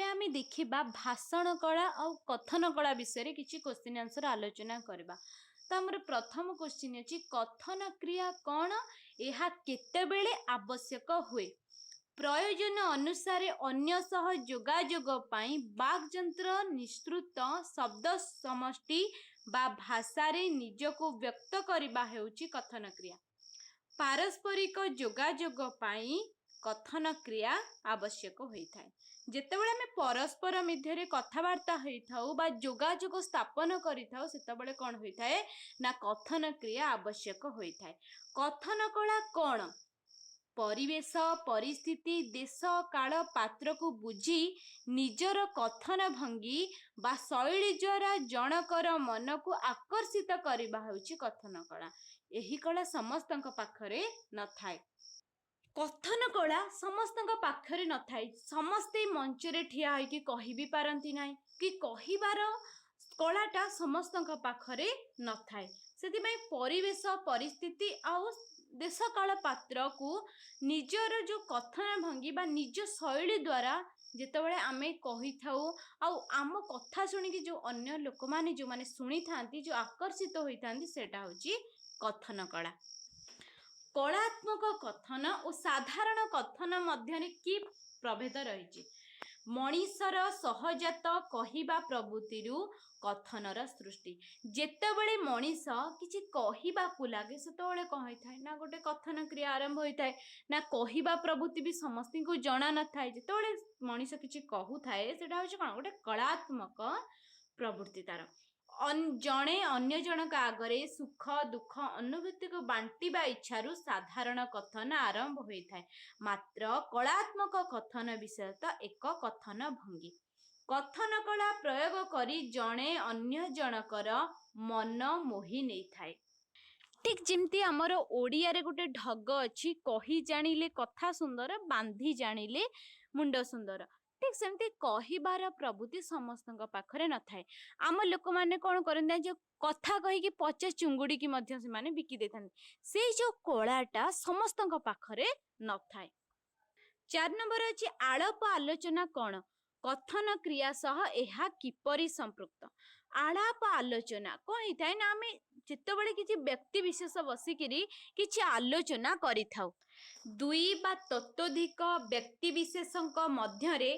एबे आमे देखिबा भाषण कला और कथन कला विषय किसी क्वेश्चन आंसर आलोचना करबा। तो हमर प्रथम क्वेश्चन अछि कथन क्रिया कौन एहा केतेबेले आवश्यक हुए। प्रयोजन अनुसार अन्य सह जोगाजोग पाई वाक्यंत्र निस्तृत शब्द समष्टि बा भाषारे निजको व्यक्त करबा हेउची कथन क्रिया। पारस्परिक जोगाजोग पाई कथन क्रिया आवश्यक होता है। जेतेबेले आमे परस्पर मध्य कथबार्ता होइथाउ बा जोगाजोग स्थापन करिथाउ सेतेबेले कौन होता है ना कथन क्रिया आवश्यक होता है। कथन कला कौन परिवेश परिस्थिति देश काल पात्र को बुझी निजर कथन भंगी बा शैली द्वारा जनकर मन को आकर्षित करबा हेउची कथन कला। एही कला समस्तक पाखरे न थाए। कथन कला समस्तक पाखरे न थाए। समस्ते मंचरे ठिया होइकि कहि भी पारंती नाही कि कहिबार कलाटा समस्तक पाखरे न थाए। सेतिबाई परिवेश परिस्थिति आउ देश काल पात्र को निजर जो कथन भंगी बा निज शैली द्वारा जेतेबेले आमे कहि थाउ आउ आम कथा सुनिकी जो अन्य लोक माने जो माने सुनी थांती जो आकर्षित होई थांती सेटा होची कथन कला। कलात्मक कथन और साधारण कथन मध्य कि प्रभेद रही। मनीषर सहजात कहिबा प्रवृत्ति कथनर सृष्टि। जेतेबेले मनीष किछि कहिबाकु लागे सेतेबेले कौन होइथाय ना गोटे कथन क्रिया आरंभ होइथाय ना कहिबा प्रवृत्ति भी समस्ती को जणा न थाए। जेतेबेले मनीष किछि कहूथाए सेटा होछि कोन गोटे कलात्मक प्रवृत्ति तार। जणे अन्य जनक आगरे सुख दुख अनुभूति को बांटिबा इच्छारु साधारण कथन आरंभ होइथाय। मात्र कलात्मक कथन विषय तो एक कथन भंगी। कथन कला प्रयोग करी जणे अन्य जनकर मन मोहि नहीं थाए। ठीक जिमती आमर ओडिया रे गोटे ढग अछि कही जानिले कथा सुंदर बांधी जानिले मुंड सुंदर। ठीक सेमती कहिबार प्रवृत्ति समस्तक पाखरे न थाए। आम लोक माने कौन करते जो कथा कही कि 50 चुंगुड़ी की मध्य से माने बिकी देथान से जो कलाटा समस्तक पाखरे न थाए। 4 नंबर अछि आलाप आलोचना कौन कथन क्रिया सह एहा किपरि संपृक्त। आलाप आलोचना कौन हिताय ना आमे जेतेबेले किछि व्यक्ति विशेष बसिकिरी किछि आलोचना करिथाउ दुई बा ततोधिक व्यक्ति विशेषक मध्यरे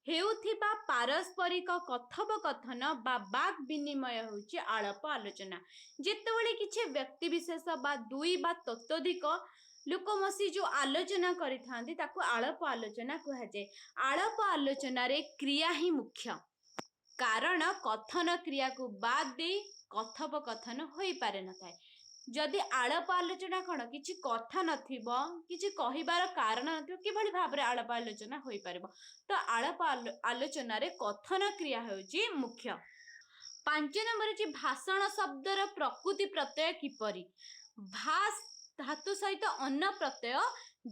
हेउथिबा पारस्परिक कथोपकथन बा वाक विनिमय होछि आलाप आलोचना। जेतेबेले किछि व्यक्ति विशेष बा दुई बा ततोधिक लोक मसी जो आलोचना करिथांती ताकू आलाप आलोचना कहा जाए। आलाप आलोचना रे क्रिया ही मुख्य कारण कथन क्रिया को बाद दे कथोपकथन होई पारे न थाए। जदि आलाप आलोचना कौन किछि कथा नथिबो किछि कहिबार कारण नथिबो किभଳି भाबरे आलाप आलोचना होई पारिबो। तो आलाप आलोचना रे कथन क्रिया होउची मुख्य। 5 नंबर अछि भाषण शब्दर प्रकृति प्रत्यय किपरि। भाष धातु सहित अन्न प्रत्यय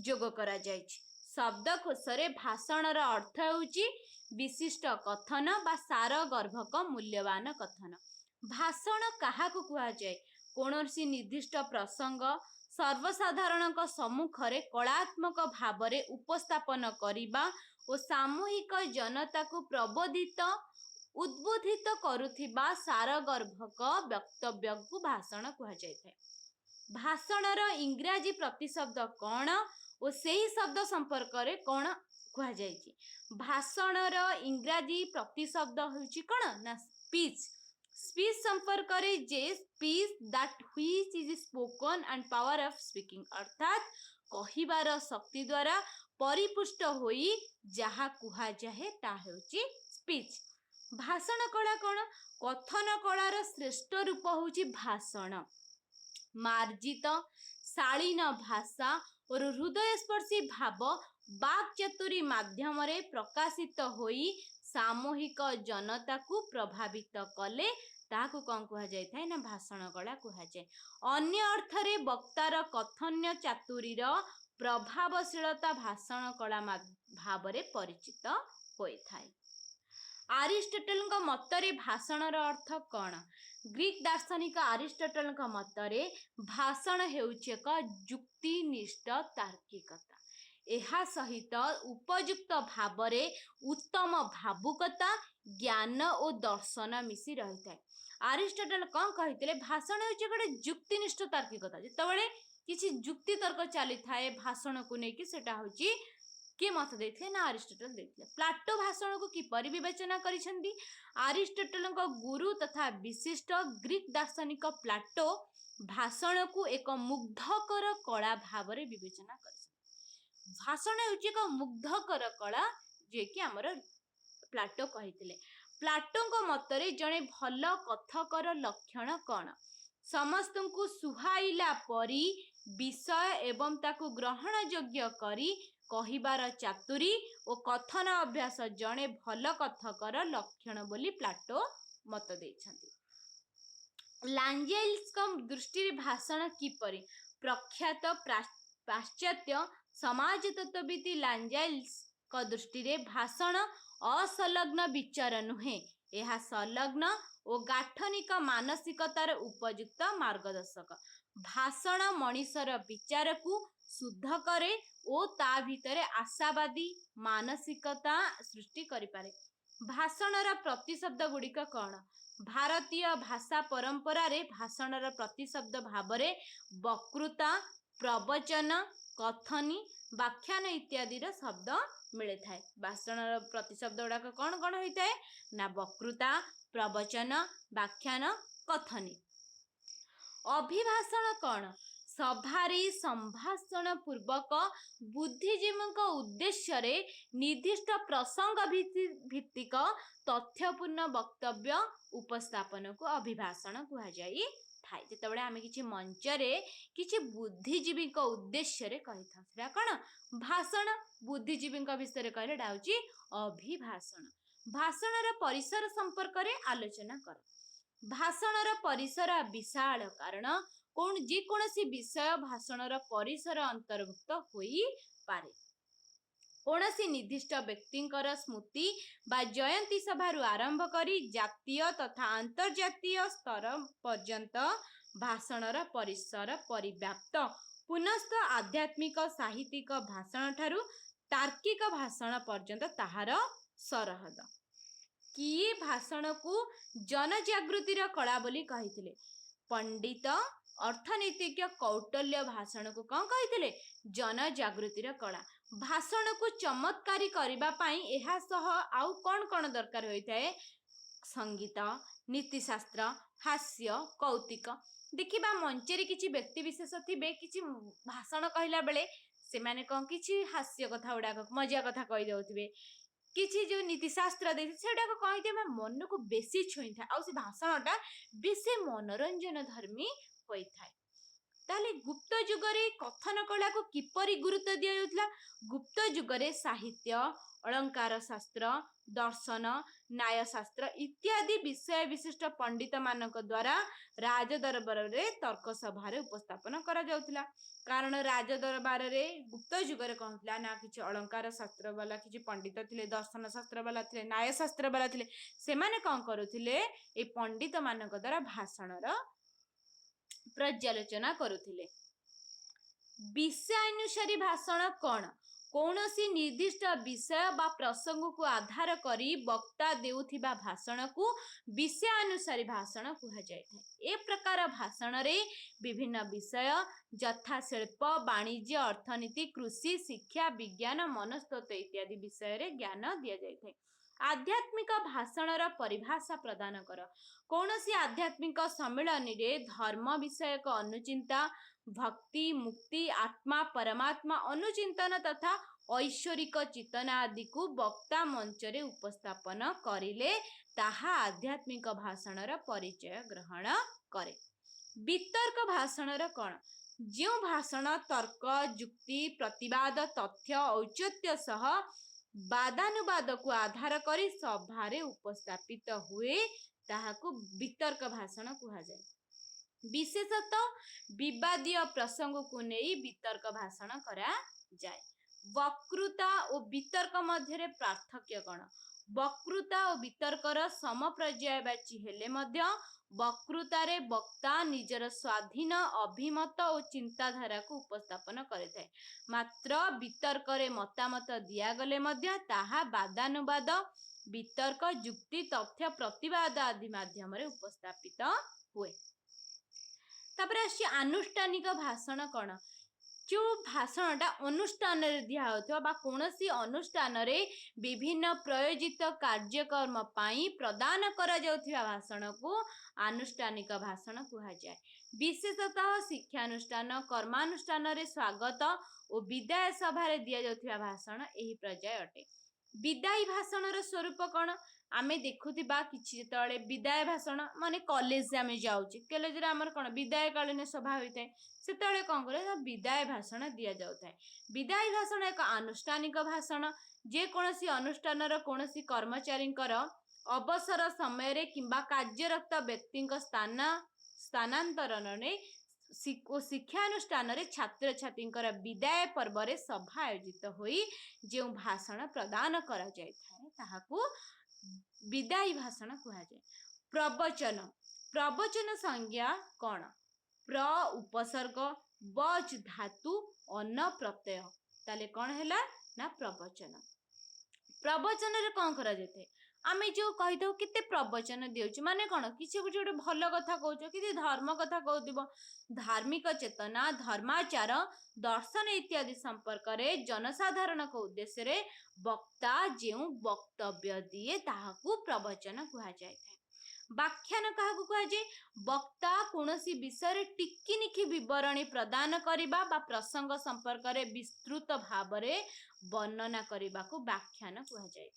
जोग करा जायछि। शब्दकोशरे भाषणर अर्थ होउची विशिष्ट कथन बा सार गर्भक मूल्यवान कथन। भाषण काहाकु कुहा जाय कोनोसी निर्दिष्ट प्रसंग सर्वसाधारणक सम्मुखरे कलात्मक भावरे उपस्थापन करिबा और सामूहिक जनता को प्रबोधित उद्बोधित करुथिबा सार गर्भक वक्तव्य को भाषण कुहा जायଥାଏ। भाषणर इंग्राजी प्रतिशब्द कौन और सही शब्द संपर्क रे कौन कुहा जायछि। भाषणर इंग्राजी प्रतिशब्द होछि कौन ना स्पीच। स्पीच संपर्क रे जे speech that which is spoken and power of speaking अर्थात कहिबार शक्ति द्वारा परिपुष्ट होई जहा कुहा जाहे ता होछि स्पीच। भाषण कला कौन कथन कलार श्रेष्ठ रूप होछि भाषण। मार्जित शालीन भाषा और हृदयस्पर्शी भाव वाक चतुरी माध्यम रे प्रकाशित होई सामूहिक जनता को प्रभावित कले ताकू कौन कुहा जाय थाए ना भाषण कला कुहा जाय। अन्य अर्थ रे वक्तार कथन्य चातुरीर प्रभावशीलता भाषण कला भाव रे परिचित होई थाए। आरिस्टोटल मतरे भाषणर अर्थ कौन। ग्रीक दार्शनिक आरिस्टोटल मतरे भाषण हेउछि एक जुक्तिनिष्ठ तार्किकता। ଏହା सहित उपयुक्त भावरे उत्तम भावुकता ज्ञान और दर्शन मिसी रही थाए। अरिस्टोटल कौन कहते भाषण होची गोटे जुक्तिनिष्ठ तार्किकता जितेबाला किसी जुक्ति तर्क चली थाए भाषण को लेकिन सेटा होची किए मत देते ना अरिस्टोटल देते। प्लाटो भाषण को किपरि विवेचना करिसेंती अरिस्टोटल गुरु तथा विशिष्ट ग्रीक दार्शनिक प्लाटो भाषण को एक मुग्धकर कला भाव विवेचना कर। भाषण होची एक मुग्धकर कला जे कि हमर प्लाटो कहिथिले। प्लाटों मतरे जड़े भल कथकर लक्षण कौन समस्त को सुहाइला परी विषय एवं ताकू ग्रहण योग्य करी कहिबार चातुरी और कथन अभ्यास जड़े भल कथकर लक्षण बोली प्लाटो मत देछंती। लांजेल्स दृष्टि भाषण किपरि प्रख्यात पाश्चात्य समाज तत्वविद लांजेल्स दृष्टि भाषण असंलग्न विचार नुहे यह संलग्न और गाठनिक मानसिकतार उपयुक्त मार्गदर्शक। भाषण मनीषर विचार को शुद्ध करे और ता भितर आशावादी मानसिकता सृष्टि करि पारे। भाषणर प्रतिशब्द गुड़िक कौन भारतीय भाषा परंपरा रे भाषणर प्रतिशब्द भावरे वक्तृता प्रवचन कथनी व्याख्यान इत्यादि शब्द मिले थाए। भाषण प्रतिशब्द गुड़ाक कौन कौन होता है ना वक्तृता प्रवचन व्याख्यान कथनी। अभिभाषण कौन सभारे संभाषण पूर्वक बुद्धिजीवी उद्देश्य रे निर्दिष्ट प्रसंग भित्तिक तथ्यपूर्ण वक्तव्य उपस्थापन को अभिभाषण कह जाए थाए। जितेबाला आम कि मंच किसी बुद्धिजीवी उद्देश्य रे कही था कौन भाषण बुद्धिजीवी विषय कहले हूँ अभिभाषण। भाषणर परिसर संपर्क रे आलोचना कर। भाषणर परिसर विशाल कारण कौन जेकोसी विषय भाषणर परिसर अंतर्भुक्त होई पारे। कौनसी निर्दिष्ट व्यक्तिंकर स्मृति बा जयंती सभारू आरंभ करी जातीय तथा अंतर्जातीय स्तर पर्यंत भाषणर परिसर परिव्याप्त। पुनस्थ आध्यात्मिक साहित्यिक भाषण ठारू तार्किक भाषण पर्यंत ताहार सरहद। किए भाषण को जनजागृतिर कला बोली कहिथिले पंडित अर्थनीतिज्ञ कौटल्य भाषण को कौन कहिथिले जनजागृतिर कला। भाषण को चमत्कारी करबा पाई एहा सह आउ कौन कौन दरकार होता है संगीत नीतिशास्त्र हास्य कौतिक। देखिबा मंचरे किछि व्यक्ति विशेष थिबे किछि भाषण कहला बेले से माने कौन किछि हास्य कथा उडाक मजा कथा कहि दउथिबे किछि जो नीतिशास्त्र दे सेटा को कहिते मन को बेसी छुई था आ से भाषणटा बेसी मनोरंजन धर्मी होई थाए। ताले गुप्त जुगरे कथन कला को किपरि गुरुत्व दिया जाउतला। गुप्त जुगरे साहित्य अलंकार शास्त्र दर्शन न्याय शास्त्र इत्यादि विषय विशिष्ट पंडित मानक द्वारा राज दरबार रे तर्क सभा रे उपस्थापन करा जाउतला। कारण राज दरबार रे गुप्त जुगरे कहला ना किछि अलंकार शास्त्र वाला किछि पंडित थिले दर्शन शास्त्र वाला थिले न्याय शास्त्र वाला थिले से माने कोन करूथिले ए पंडित मानक द्वारा भाषणर पर्यालोचना करुथिले। विषयानुसारी भाषण कौन कौनसी निर्दिष्ट विषय बा प्रसंग को आधार करी वक्ता देउथिबा भाषण को विषयानुसारी भाषण कहा जाए। ए प्रकार भाषण रे विभिन्न विषय यथा शिल्प वाणिज्य अर्थनीति कृषि शिक्षा विज्ञान मनस्तत्व इत्यादि विषय रे ज्ञान दिया जाए। आध्यात्मिक भाषणर परिभाषा प्रदान कर। कौनसी आध्यात्मिक सम्मेलन रे धर्म विषयक अनुचिंता भक्ति मुक्ति आत्मा परमात्मा अनुचिंतन तथा ऐश्वरिक चेतना आदि को वक्ता मंचरे उपस्थापन करिले ताहा आध्यात्मिक भाषणर परिचय ग्रहण करे। वितर्क भाषणर कौन जो भाषण तर्क जुक्ति प्रतिवाद तथ्य औचित्य सह वादानुवाद को आधार करी सभारे उपस्थापित हुए ताहाको वितर्क भाषण कहा जाए। विशेषतः विवादीय प्रसंग को नहीं वितर्क भाषण करा जाए। वक्तृता और वितर्क मध्य पार्थक्य कौन? वक्तृता और वितर्कर समपर्यायवाची हेले मध्य वक्तृतारे वक्ता निजर स्वाधीन अभिमत और चिंताधारा को उपस्थापन करे, मात्र वितर्करे मतामत दियागले मध्य ताहा वादानुवाद वितर्क युक्ति तथ्य प्रतिवाद आदि माध्यम उपस्थापित हुए। तापर आसी आनुष्ठानिक भाषण कौन? जो भाषणटा अनुष्ठान दिया होता बा कोनोसी अनुष्ठान रे विभिन्न प्रयोजित कार्यक्रम पाई प्रदान करा जाउथिबा भाषण को आनुष्ठानिक भाषण कहा जाए। विशेषतः शिक्षानुष्ठान कर्मानुष्ठान रे स्वागत और विदाय सभा रे दिया जाउथिबा भाषण एही पर्याय अटे। विदायी भाषण स्वरूप कौन? आमे देखुथिबा किछि जेतळे विदाय भाषण माने कॉलेज से आमे जाउछि, कॉलेज रे हमर कोन विदाय कालीन सभा होइते सेतळे कोन करे विदाय भाषण दिया जाउଥାଏ। विदायी भाषण एक आनुष्ठानिक भाषण जे कोनोसी अनुष्ठान रो कोनोसी कर्मचारी अवसर समय रे किंबा कार्यरत व्यक्ति स्थानांतरण रे शिक्षानुष्ठान रे छात्र छात्री विदाय पर्व रे सभा आयोजित होई जो भाषण प्रदान करा जाय थाए ताहाकू विदायी भाषण कहा जाए। प्रवचन प्रवचन संज्ञा कौन? प्र उपसर्ग बच धातु अन्न प्रत्यय ताले कौन हैला ना प्रवचन। प्रवचन रे कौन करा जाते? आमे जो कहि दो किते प्रवचन दिउछ माने कौन किछि गोटे भल कथा कहउछ कि धर्म कथा कहउतिबो धार्मिक चेतना धर्माचार दर्शन इत्यादि संपर्क रे जनसाधारण को उद्देश्य रे वक्ता जेउ वक्तव्य दिए ताहाकू प्रवचन कहा जाय। व्याख्यान काहाकू कहा जाए? वक्ता कोनोसी विषय टिकी निखी विवरणी प्रदान करिबा बा प्रसंग संपर्क रे विस्तृत भाव रे वर्णना करिबा को व्याख्यान कहा जाय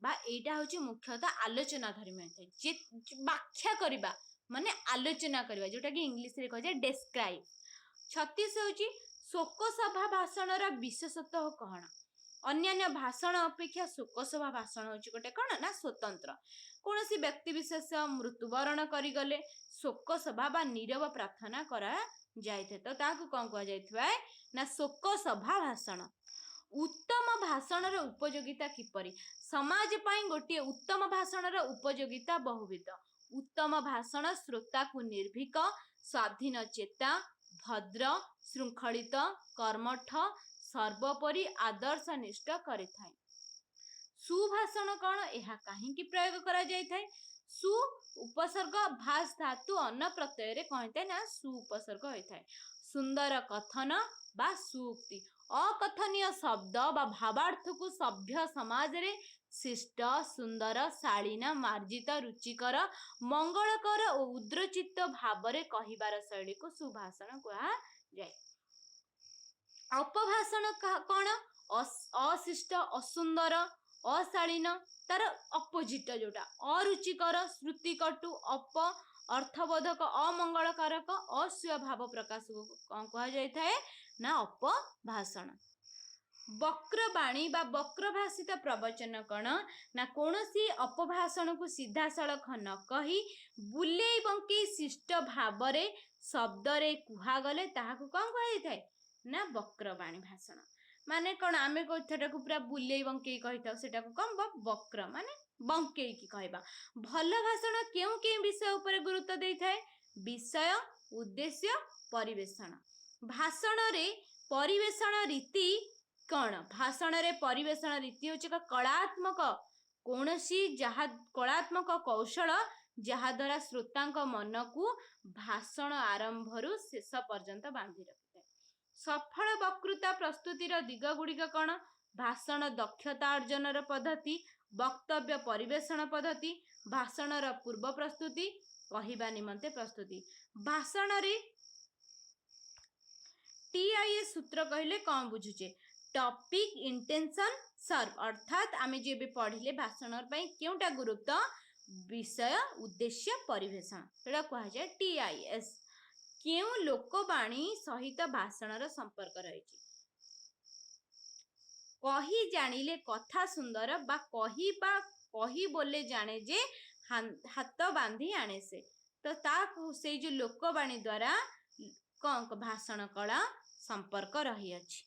बा एटा होची मुख्यतः आलोचना धर्मी होय जे व्याख्या करिबा माने आलोचना करिबा जोटा कि इंग्लिश रे कह जाय डिस्क्राइब। 36 होची शोक सभा भाषण रा विशेषत्व कौन? अन्य भाषण अपेक्षा शोक सभा भाषण होची गोटे कौन ना स्वतंत्र। कोनोसी व्यक्ति विशेष मृत्युवरण करी गले शोक सभा बा नीरव प्रार्थना करा जायते तो ताकू कौन कहा जायथवा ना शोक सभा भाषण। उत्तम भाषण रो उपयोगिता किपरि? समाज पाई गोटे उत्तम भाषण रो उपयोगिता बहुविध। उत्तम भाषण श्रोता को निर्भीक स्वाधीन चेता भद्र श्रृंखलित कर्मठ सर्वोपरि आदर्श निष्ठ करिथाय। सुभाषण कौन? यह कहीं प्रयोग करा जाय थाए? सु उपसर्ग भास धातु अन्न प्रत्यय रे कहते ना सु उपसर्ग होता है। सुंदर कथन बा सुक्ति अकथनीय शब्द बा भावार्थ को सभ्य समाज रे शिष्ट सुंदर शालीन मार्जित रुचिकर मंगलकर और उद्रचित भाव रे कहिबार शैली को सुभाषण कहा जाए। अपभाषण कौन? अशिष्ट असुंदर अशालीन तार अपोजिट जोटा अरुचिकर श्रुतिकटु अप अर्थबोधक अमंगलकारक अस्व भाव प्रकाश को कौन कहा जाय थाए ना अपभाषण। वक्रवाणी बा वक्रभाषित प्रवचन कौन ना कोनोसी अपभाषण को सीधा सड़क न कही बुले बंके शिष्ट भाव रे शब्द रे कुहा गले ताहाकू कौन कहा जाय थाए ना वक्रवाणी भाषण। माने कौन आमे कथा को पूरा बुले बंके कहिता सेटा को कम वक्र माने बंके की कहबा। भल भाषण केउ केउ विषय ऊपर गुरुत्व देई थाए? विषय उद्देश्य परिवेषण। भाषण रे परिवेषण रीति कौन? भाषण रे परिवेषण रीति होची कलात्मक कोनोसी जहा कलात्मक कौशल जहा द्वारा श्रोतांक मन को भाषण आरंभ रु शेष पर्यंत बांधी रखिଥାଏ। सफल वक्तृता प्रस्तुतिर दिग गुड़िक कौन? भाषण दक्षता अर्जन पद्धति वक्तव्य परिवेषण पद्धति भाषण पूर्व प्रस्तुति कहवा निमंते प्रस्तुति। भाषण रे TIS सूत्र कहले कौन बुझुचे? टॉपिक इंटेंशन सर्व अर्थात आमे जे बे पढ़िले भाषण पई केउटा गुरुत्व विषय उद्देश्य परिवेषण एटा कहा जाय TIS। केउ लोकवाणी सहित भाषण संपर्क रही कही जानिले कथा सुंदर बा कही बोले जाने जे हाथ बांधी आने से तो से जो लोकवाणी द्वारा कौन भाषण कला संपर्क रही अछि।